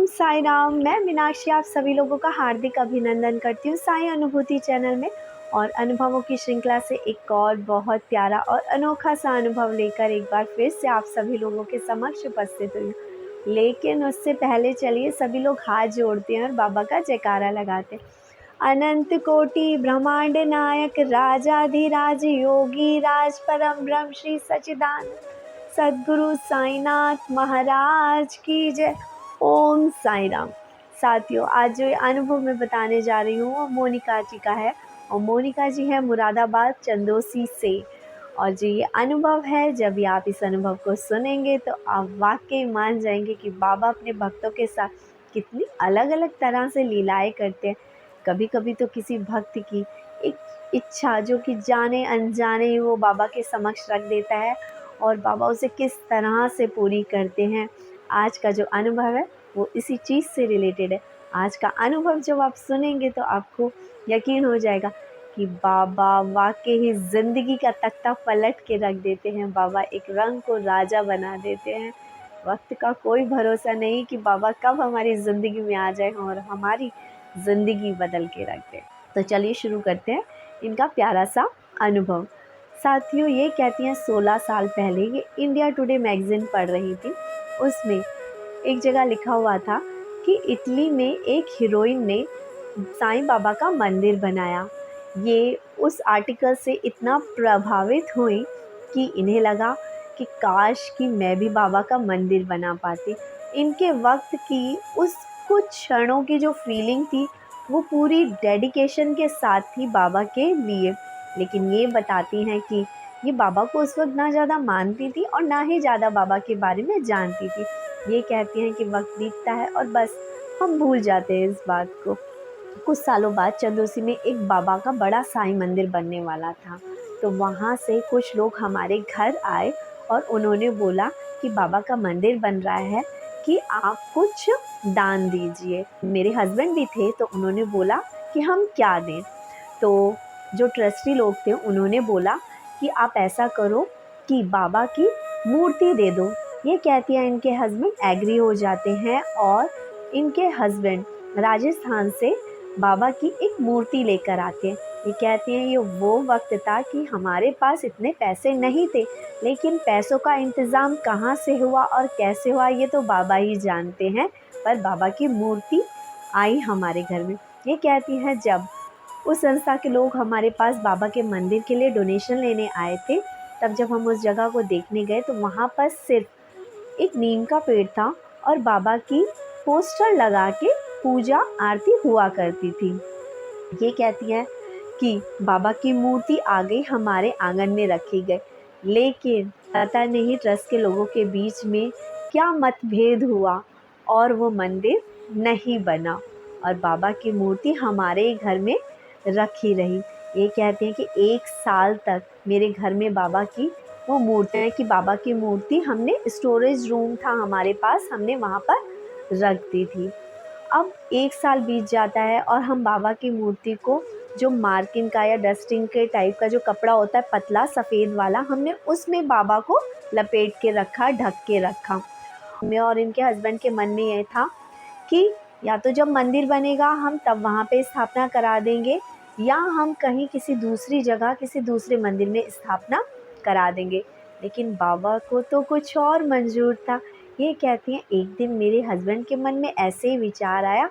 साई राम। मैं मीनाक्षी आप सभी लोगों का हार्दिक अभिनंदन करती हूँ साई अनुभूति चैनल में। और अनुभवों की श्रृंखला से एक और बहुत प्यारा और अनोखा सा अनुभव लेकर एक बार फिर से आप सभी लोगों के समक्ष उपस्थित हुई हूँ। लेकिन उससे पहले चलिए सभी लोग हाथ जोड़ते हैं और बाबा का जयकारा लगाते हैं। अनंत कोटि ब्रह्मांड नायक राजाधिराज योगी राज परम ब्रह्म श्री सच्चिदानंद सद्गुरु साईनाथ महाराज की जय। ओम साई राम। साथियों, आज जो अनुभव मैं बताने जा रही हूँ वो मोनिका जी का है और मोनिका जी है मुरादाबाद चंदोसी से। और जो ये अनुभव है, जब भी आप इस अनुभव को सुनेंगे तो आप वाकई मान जाएंगे कि बाबा अपने भक्तों के साथ कितनी अलग अलग तरह से लीलाएं करते हैं। कभी कभी तो किसी भक्त की एक इच्छा जो कि जाने अनजाने ही वो बाबा के समक्ष रख देता है और बाबा उसे किस तरह से पूरी करते हैं। आज का जो अनुभव है वो इसी चीज़ से रिलेटेड है। आज का अनुभव जब आप सुनेंगे तो आपको यकीन हो जाएगा कि बाबा वाकई ही ज़िंदगी का तख्ता पलट के रख देते हैं। बाबा एक रंग को राजा बना देते हैं। वक्त का कोई भरोसा नहीं कि बाबा कब हमारी ज़िंदगी में आ जाए और हमारी ज़िंदगी बदल के रख दें। तो चलिए शुरू करते हैं इनका प्यारा सा अनुभव। साथियों, ये कहती हैं 16 साल पहले ये इंडिया टुडे मैगज़ीन पढ़ रही थी। उसमें एक जगह लिखा हुआ था कि इटली में एक हीरोइन ने साईं बाबा का मंदिर बनाया। ये उस आर्टिकल से इतना प्रभावित हुई कि इन्हें लगा कि काश कि मैं भी बाबा का मंदिर बना पाती। इनके वक्त की उस कुछ क्षणों की जो फीलिंग थी वो पूरी डेडिकेशन के साथ थी बाबा के लिए। लेकिन ये बताती हैं कि ये बाबा को उस वक्त ना ज़्यादा मानती थी और ना ही ज़्यादा बाबा के बारे में जानती थी। ये कहती हैं कि वक्त बीतता है और बस हम भूल जाते हैं इस बात को। कुछ सालों बाद चंदोसी में एक बाबा का बड़ा साईं मंदिर बनने वाला था। तो वहाँ से कुछ लोग हमारे घर आए और उन्होंने बोला कि बाबा का मंदिर बन रहा है कि आप कुछ दान दीजिए। मेरे हस्बैंड भी थे तो उन्होंने बोला कि हम क्या दें। तो जो ट्रस्टी लोग थे उन्होंने बोला कि आप ऐसा करो कि बाबा की मूर्ति दे दो। ये कहती हैं इनके हस्बैंड एग्री हो जाते हैं और इनके हस्बैंड राजस्थान से बाबा की एक मूर्ति लेकर आते हैं। ये कहती हैं ये वो वक्त था कि हमारे पास इतने पैसे नहीं थे, लेकिन पैसों का इंतज़ाम कहाँ से हुआ और कैसे हुआ ये तो बाबा ही जानते हैं, पर बाबा की मूर्ति आई हमारे घर में। ये कहती हैं जब उस संस्था के लोग हमारे पास बाबा के मंदिर के लिए डोनेशन लेने आए थे, तब जब हम उस जगह को देखने गए तो वहाँ पर सिर्फ एक नीम का पेड़ था और बाबा की पोस्टर लगा के पूजा आरती हुआ करती थी। ये कहती है कि बाबा की मूर्ति आ गई हमारे आंगन में रखी गई, लेकिन पता नहीं ट्रस्ट के लोगों के बीच में क्या मतभेद हुआ और वो मंदिर नहीं बना और बाबा की मूर्ति हमारे घर में रखी रही। ये कहते हैं कि 1 साल तक मेरे घर में बाबा की वो मूर्ति है कि बाबा की मूर्ति हमने स्टोरेज रूम था हमारे पास, हमने वहाँ पर रख दी थी। अब 1 साल बीत जाता है और हम बाबा की मूर्ति को जो मार्किंग का या डस्टिंग के टाइप का जो कपड़ा होता है पतला सफ़ेद वाला, हमने उसमें बाबा को लपेट के रखा, ढक के रखा। मैं और इनके हस्बैंड के मन में यह था कि या तो जब मंदिर बनेगा हम तब वहाँ पे स्थापना करा देंगे या हम कहीं किसी दूसरी जगह किसी दूसरे मंदिर में स्थापना करा देंगे। लेकिन बाबा को तो कुछ और मंजूर था। ये कहती हैं एक दिन मेरे हस्बैंड के मन में ऐसे ही विचार आया,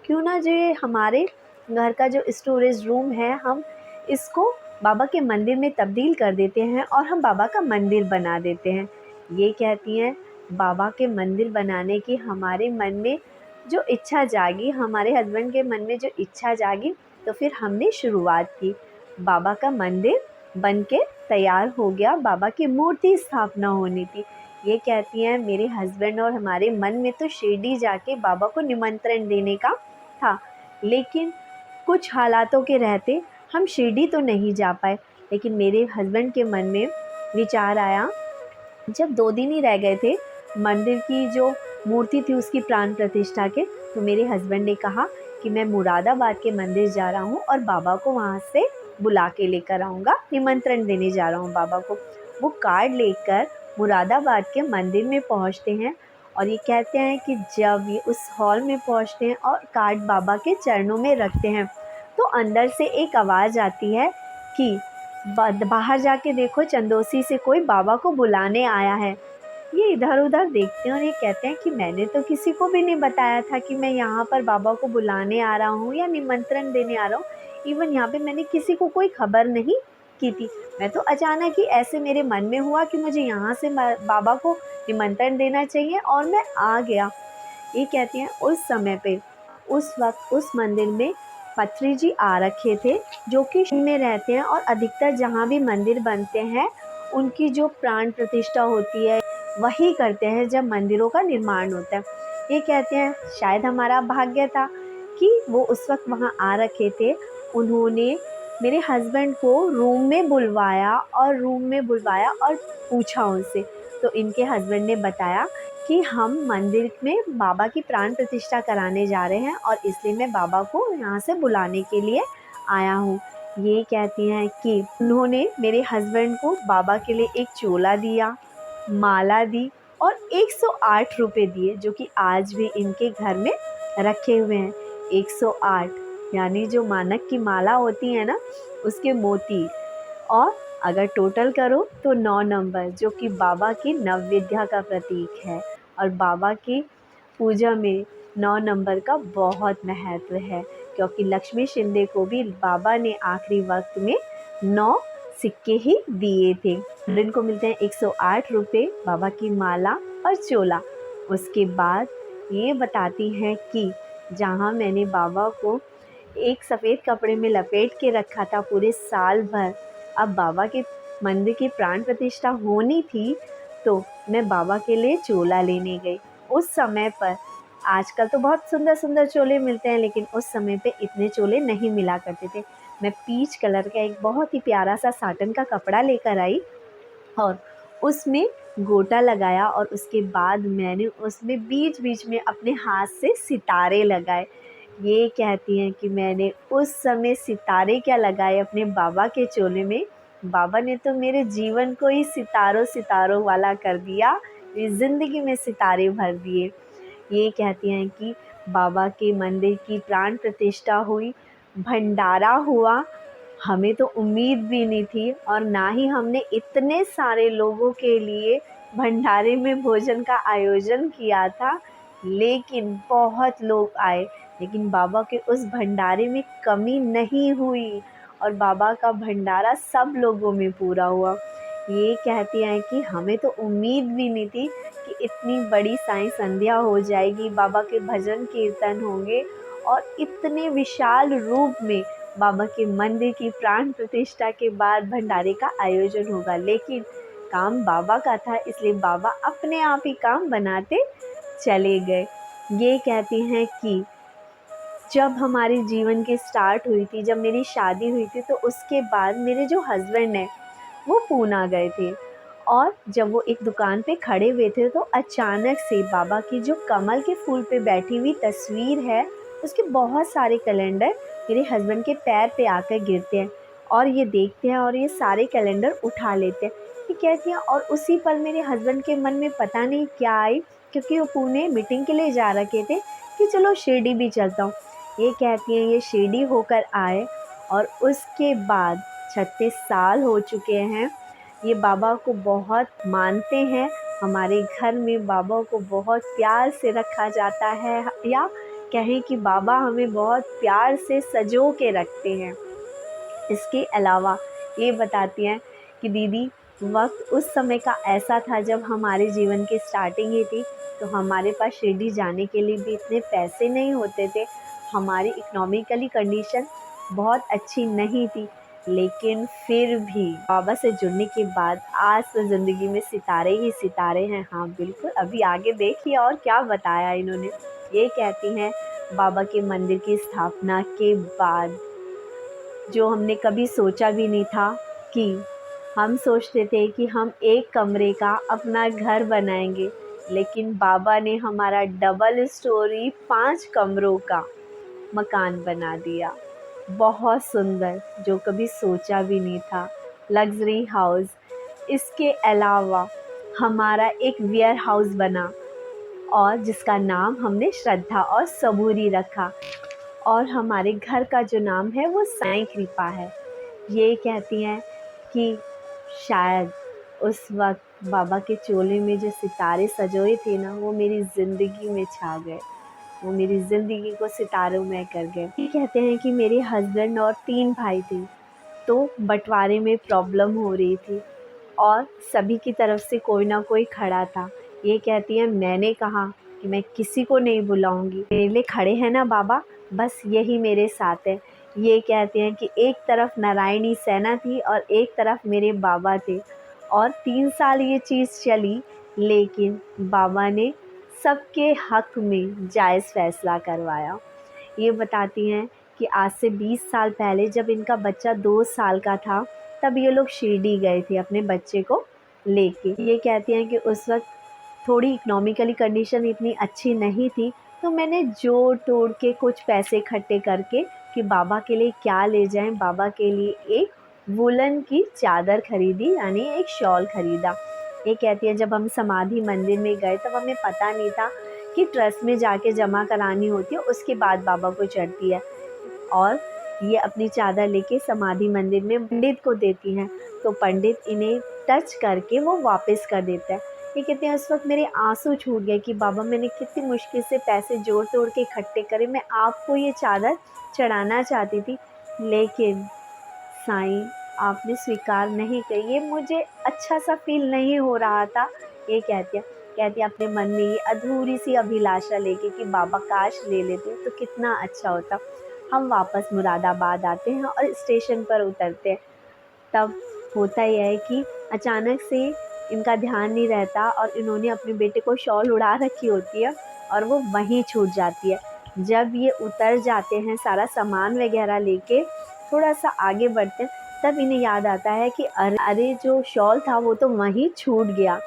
क्यों ना जो ये हमारे घर का जो स्टोरेज रूम है हम इसको बाबा के मंदिर में तब्दील कर देते हैं और हम बाबा का मंदिर बना देते हैं। ये कहती हैं बाबा के मंदिर बनाने की हमारे मन में जो इच्छा जागी, हमारे हस्बैंड के मन में जो इच्छा जागी, तो फिर हमने शुरुआत की। बाबा का मंदिर बन के तैयार हो गया, बाबा की मूर्ति स्थापना होनी थी। ये कहती हैं मेरे हस्बैंड और हमारे मन में तो शिरडी जाके बाबा को निमंत्रण देने का था, लेकिन कुछ हालातों के रहते हम शिरडी तो नहीं जा पाए। लेकिन मेरे हस्बैंड के मन में विचार आया, जब 2 दिन ही रह गए थे मंदिर की जो मूर्ति थी उसकी प्राण प्रतिष्ठा के, तो मेरे हस्बैंड ने कहा कि मैं मुरादाबाद के मंदिर जा रहा हूँ और बाबा को वहाँ से बुला के लेकर आऊँगा, निमंत्रण देने जा रहा हूँ बाबा को। वो कार्ड लेकर मुरादाबाद के मंदिर में पहुँचते हैं और ये कहते हैं कि जब ये उस हॉल में पहुंचते हैं और कार्ड बाबा के चरणों में रखते हैं तो अंदर से एक आवाज़ आती है कि बाहर जाके देखो, चंदोसी से कोई बाबा को बुलाने आया है। ये इधर उधर देखते हैं और ये कहते हैं कि मैंने तो किसी को भी नहीं बताया था कि मैं यहाँ पर बाबा को बुलाने आ रहा हूँ या निमंत्रण देने आ रहा हूँ। इवन यहाँ पे मैंने किसी को कोई खबर नहीं की थी। मैं तो अचानक ही ऐसे मेरे मन में हुआ कि मुझे यहाँ से बाबा को निमंत्रण देना चाहिए और मैं आ गया। ये कहते हैं उस समय पे उस वक्त उस मंदिर में पत्री जी आ रखे थे, जो कि में रहते हैं और अधिकतर जहाँ भी मंदिर बनते हैं उनकी जो प्राण प्रतिष्ठा होती है वही करते हैं जब मंदिरों का निर्माण होता है। ये कहते हैं शायद हमारा भाग्य था कि वो उस वक्त वहाँ आ रखे थे। उन्होंने मेरे हस्बैंड को रूम में बुलवाया और पूछा उनसे, तो इनके हस्बैंड ने बताया कि हम मंदिर में बाबा की प्राण प्रतिष्ठा कराने जा रहे हैं और इसलिए मैं बाबा को यहाँ से बुलाने के लिए आया हूँ। ये कहती हैं कि उन्होंने मेरे हस्बैंड को बाबा के लिए एक चोला दिया, माला दी और 108 रुपये दिए, जो कि आज भी इनके घर में रखे हुए हैं। 108 यानी जो मानक की माला होती है ना, उसके मोती। और अगर टोटल करो तो 9 नंबर, जो कि बाबा की नवविद्या का प्रतीक है। और बाबा की पूजा में 9 नंबर का बहुत महत्व है, क्योंकि लक्ष्मी शिंदे को भी बाबा ने आखिरी वक्त में 9 सिक्के ही दिए थे। दिन को मिलते हैं 108 रुपये, बाबा की माला और चोला। उसके बाद ये बताती हैं कि जहाँ मैंने बाबा को एक सफ़ेद कपड़े में लपेट के रखा था पूरे साल भर, अब बाबा के मंदिर की प्राण प्रतिष्ठा होनी थी तो मैं बाबा के लिए चोला लेने गई। उस समय पर आजकल तो बहुत सुंदर सुंदर चोले मिलते हैं, लेकिन उस समय पे इतने चोले नहीं मिला करते थे। मैं पीच कलर का एक बहुत ही प्यारा सा साटन का कपड़ा लेकर आई और उसमें गोटा लगाया और उसके बाद मैंने उसमें बीच बीच में अपने हाथ से सितारे लगाए। ये कहती हैं कि मैंने उस समय सितारे क्या लगाए अपने बाबा के चोले में, बाबा ने तो मेरे जीवन को ही सितारों सितारों वाला कर दिया, इस ज़िंदगी में सितारे भर दिए। ये कहती हैं कि बाबा के मंदिर की प्राण प्रतिष्ठा हुई, भंडारा हुआ। हमें तो उम्मीद भी नहीं थी और ना ही हमने इतने सारे लोगों के लिए भंडारे में भोजन का आयोजन किया था, लेकिन बहुत लोग आए, लेकिन बाबा के उस भंडारे में कमी नहीं हुई और बाबा का भंडारा सब लोगों में पूरा हुआ। ये कहती हैं कि हमें तो उम्मीद भी नहीं थी कि इतनी बड़ी साईं संध्या हो जाएगी, बाबा के भजन कीर्तन होंगे और इतने विशाल रूप में बाबा के मंदिर की प्राण प्रतिष्ठा के बाद भंडारे का आयोजन होगा। लेकिन काम बाबा का था, इसलिए बाबा अपने आप ही काम बनाते चले गए। ये कहती हैं कि जब हमारे जीवन की स्टार्ट हुई थी, जब मेरी शादी हुई थी, तो उसके बाद मेरे जो हस्बैंड हैं वो पूना गए थे और जब वो एक दुकान पे खड़े हुए थे तो अचानक से बाबा की जो कमल के फूल पे बैठी हुई तस्वीर है, उसके बहुत सारे कैलेंडर मेरे हस्बैंड के पैर पे आकर गिरते हैं और ये देखते हैं और ये सारे कैलेंडर उठा लेते हैं। ये कहती हैं और उसी पल मेरे हस्बैंड के मन में पता नहीं क्या आई, क्योंकि वो पुणे मीटिंग के लिए जा रखे थे, कि चलो शिरडी भी चलता हूँ। ये कहती हैं ये शिरडी होकर आए और उसके बाद 36 साल हो चुके हैं। ये बाबा को बहुत मानते हैं। हमारे घर में बाबा को बहुत प्यार से रखा जाता है, या कहें कि बाबा हमें बहुत प्यार से सजो के रखते हैं। इसके अलावा ये बताती हैं कि दीदी, वक्त उस समय का ऐसा था जब हमारे जीवन की स्टार्टिंग ही थी, तो हमारे पास शिरडी जाने के लिए भी इतने पैसे नहीं होते थे। हमारी इकोनॉमिकली कंडीशन बहुत अच्छी नहीं थी, लेकिन फिर भी बाबा से जुड़ने के बाद आज तो ज़िंदगी में सितारे ही सितारे हैं। हाँ बिल्कुल, अभी आगे देखिए और क्या बताया इन्होंने। ये कहती हैं बाबा के मंदिर की स्थापना के बाद जो हमने कभी सोचा भी नहीं था, कि हम सोचते थे कि हम एक कमरे का अपना घर बनाएंगे, लेकिन बाबा ने हमारा डबल स्टोरी 5 कमरों का मकान बना दिया। बहुत सुंदर, जो कभी सोचा भी नहीं था, लग्जरी हाउस। इसके अलावा हमारा एक वेयर हाउस बना और जिसका नाम हमने श्रद्धा और सबूरी रखा। और हमारे घर का जो नाम है वो साईं कृपा है। ये कहती हैं कि शायद उस वक्त बाबा के चोले में जो सितारे सजोए थे ना, वो मेरी ज़िंदगी में छा गए, वो मेरी ज़िंदगी को सितारों में कर गए। ये कहते हैं कि मेरे हस्बैंड और 3 भाई थे, तो बंटवारे में प्रॉब्लम हो रही थी और सभी की तरफ से कोई ना कोई खड़ा था। ये कहती हैं मैंने कहा कि मैं किसी को नहीं बुलाऊंगी, मेरे लिए खड़े हैं ना बाबा, बस यही मेरे साथ है। ये कहते हैं कि एक तरफ नारायणी सेना थी और एक तरफ मेरे बाबा थे और 3 साल ये चीज़ चली, लेकिन बाबा ने सबके हक में जायज़ फ़ैसला करवाया। ये बताती हैं कि आज से 20 साल पहले जब इनका बच्चा 2 साल का था, तब ये लोग शिरडी गए थे अपने बच्चे को लेके। ये कहती हैं कि उस वक्त थोड़ी इकोनॉमिकली कंडीशन इतनी अच्छी नहीं थी, तो मैंने जोड़ तोड़ के कुछ पैसे इकट्ठे करके कि बाबा के लिए क्या ले जाएं, बाबा के लिए एक वुलन की चादर खरीदी, यानी एक शॉल खरीदा। ये कहती है जब हम समाधि मंदिर में गए तब हमें पता नहीं था कि ट्रस्ट में जाके जमा करानी होती है, उसके बाद बाबा को चढ़ती है। और ये अपनी चादर लेके समाधि मंदिर में पंडित को देती हैं, तो पंडित इन्हें टच करके वो वापस कर देता है। ये कहते हैं उस वक्त मेरे आंसू छूट गए कि बाबा मैंने कितनी मुश्किल से पैसे जोड़ तोड़ के इकट्ठे करे, मैं आपको ये चादर चढ़ाना चाहती थी, लेकिन साईं आपने स्वीकार नहीं की, ये मुझे अच्छा सा फील नहीं हो रहा था। ये कहती है अपने मन में ये अधूरी सी अभिलाषा लेके कि बाबा काश ले लेते तो कितना अच्छा होता। हम वापस मुरादाबाद आते हैं और स्टेशन पर उतरते हैं, तब होता यह है कि अचानक से इनका ध्यान नहीं रहता और इन्होंने अपने बेटे को शॉल उड़ा रखी होती है और वो वहीं छूट जाती है। जब ये उतर जाते हैं सारा सामान वगैरह लेके थोड़ा सा आगे बढ़ते हैं, तब इन्हें याद आता है कि अरे जो शॉल था वो तो वहीं छूट गया।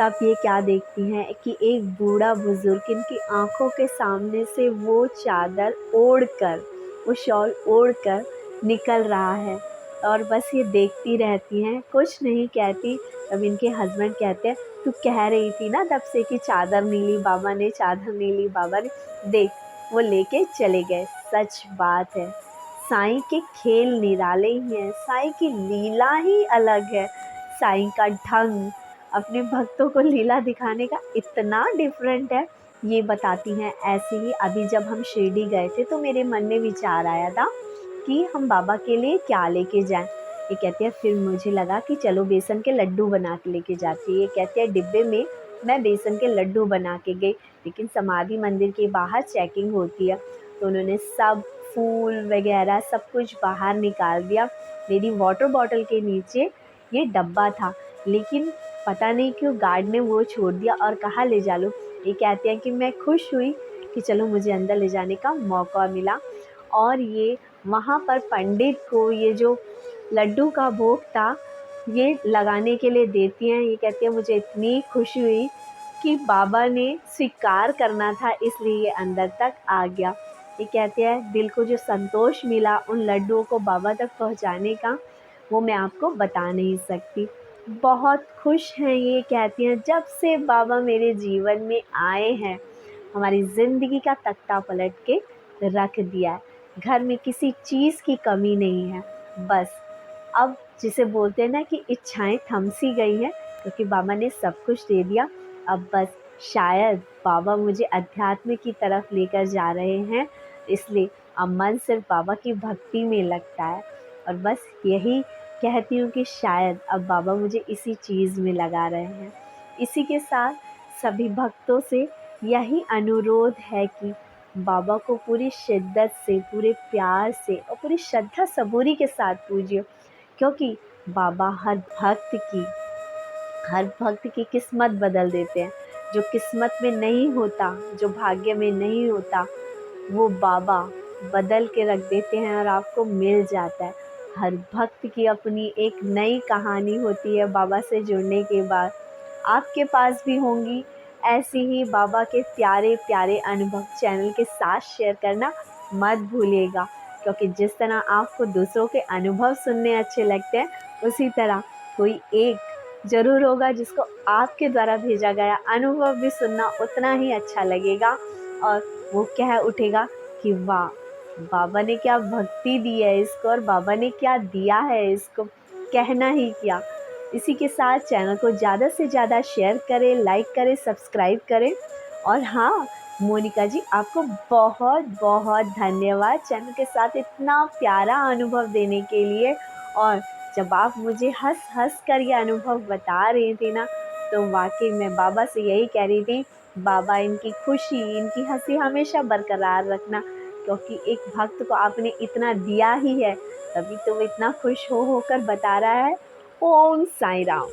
तब ये क्या देखती हैं कि एक बूढ़ा बुजुर्ग इनकी आंखों के सामने से वो चादर ओढ़कर, वो शॉल ओढ़कर निकल रहा है और बस ये देखती रहती हैं, कुछ नहीं कहती। तब इनके हस्बैंड कहते हैं तू कह रही थी ना तब से कि चादर नीली बाबा ने, चादर नीली बाबा ने, देख वो लेके चले गए। सच बात है, साईं के खेल निराले ही हैं, साईं की लीला ही अलग है। साईं का ढंग अपने भक्तों को लीला दिखाने का इतना डिफरेंट है। ये बताती हैं ऐसे ही अभी जब हम शिरडी गए थे तो मेरे मन में विचार आया था कि हम बाबा के लिए क्या लेके जाएं। ये कहती है फिर मुझे लगा कि चलो बेसन के लड्डू बना के लेके जाती है। ये कहती है डिब्बे में मैं बेसन के लड्डू बना के गई, लेकिन समाधि मंदिर के बाहर चेकिंग होती है, तो उन्होंने सब फूल वगैरह सब कुछ बाहर निकाल दिया। मेरी वाटर बॉटल के नीचे ये डब्बा था, लेकिन पता नहीं क्यों गार्ड ने वो छोड़ दिया और कहा ले जा लो। ये कहती है कि मैं खुश हुई कि चलो मुझे अंदर ले जाने का मौका मिला। और ये वहाँ पर पंडित को ये जो लड्डू का भोग था ये लगाने के लिए देती हैं। ये कहती है मुझे इतनी खुशी हुई कि बाबा ने स्वीकार करना था, इसलिए ये अंदर तक आ गया। ये कहते हैं दिल को जो संतोष मिला उन लड्डुओं को बाबा तक पहुंचाने का, वो मैं आपको बता नहीं सकती। बहुत खुश हैं ये कहती हैं, जब से बाबा मेरे जीवन में आए हैं हमारी ज़िंदगी का तख्ता पलट के रख दिया है। घर में किसी चीज़ की कमी नहीं है। बस अब जिसे बोलते हैं ना कि इच्छाएं थम सी गई हैं, क्योंकि बाबा ने सब कुछ दे दिया। अब बस शायद बाबा मुझे अध्यात्म की तरफ लेकर जा रहे हैं, इसलिए अब मन सिर्फ बाबा की भक्ति में लगता है। और बस यही कहती हूँ कि शायद अब बाबा मुझे इसी चीज़ में लगा रहे हैं। इसी के साथ सभी भक्तों से यही अनुरोध है कि बाबा को पूरी शिद्दत से, पूरे प्यार से और पूरी श्रद्धा सबूरी के साथ पूजिए, क्योंकि बाबा हर भक्त की किस्मत बदल देते हैं। जो किस्मत में नहीं होता, जो भाग्य में नहीं होता, वो बाबा बदल के रख देते हैं और आपको मिल जाता है। हर भक्त की अपनी एक नई कहानी होती है बाबा से जुड़ने के बाद। आपके पास भी होंगी ऐसी ही बाबा के प्यारे प्यारे अनुभव चैनल के साथ शेयर करना मत भूलिएगा, क्योंकि जिस तरह आपको दूसरों के अनुभव सुनने अच्छे लगते हैं, उसी तरह कोई एक ज़रूर होगा जिसको आपके द्वारा भेजा गया अनुभव भी सुनना उतना ही अच्छा लगेगा और वो कह उठेगा कि वाह, बाबा ने क्या भक्ति दी है इसको और बाबा ने क्या दिया है इसको, कहना ही क्या। इसी के साथ चैनल को ज़्यादा से ज़्यादा शेयर करें, लाइक करें, सब्सक्राइब करें। और हाँ, मोनिका जी आपको बहुत बहुत धन्यवाद चैनल के साथ इतना प्यारा अनुभव देने के लिए। और जब आप मुझे हंस हंस कर ये अनुभव बता रही थी ना, तो वाकई मैं बाबा से यही कह रही थी, बाबा इनकी खुशी, इनकी हंसी हमेशा बरकरार रखना, क्योंकि एक भक्त को आपने इतना दिया ही है, तभी तो वो इतना खुश हो होकर बता रहा है। ओम साईं राम।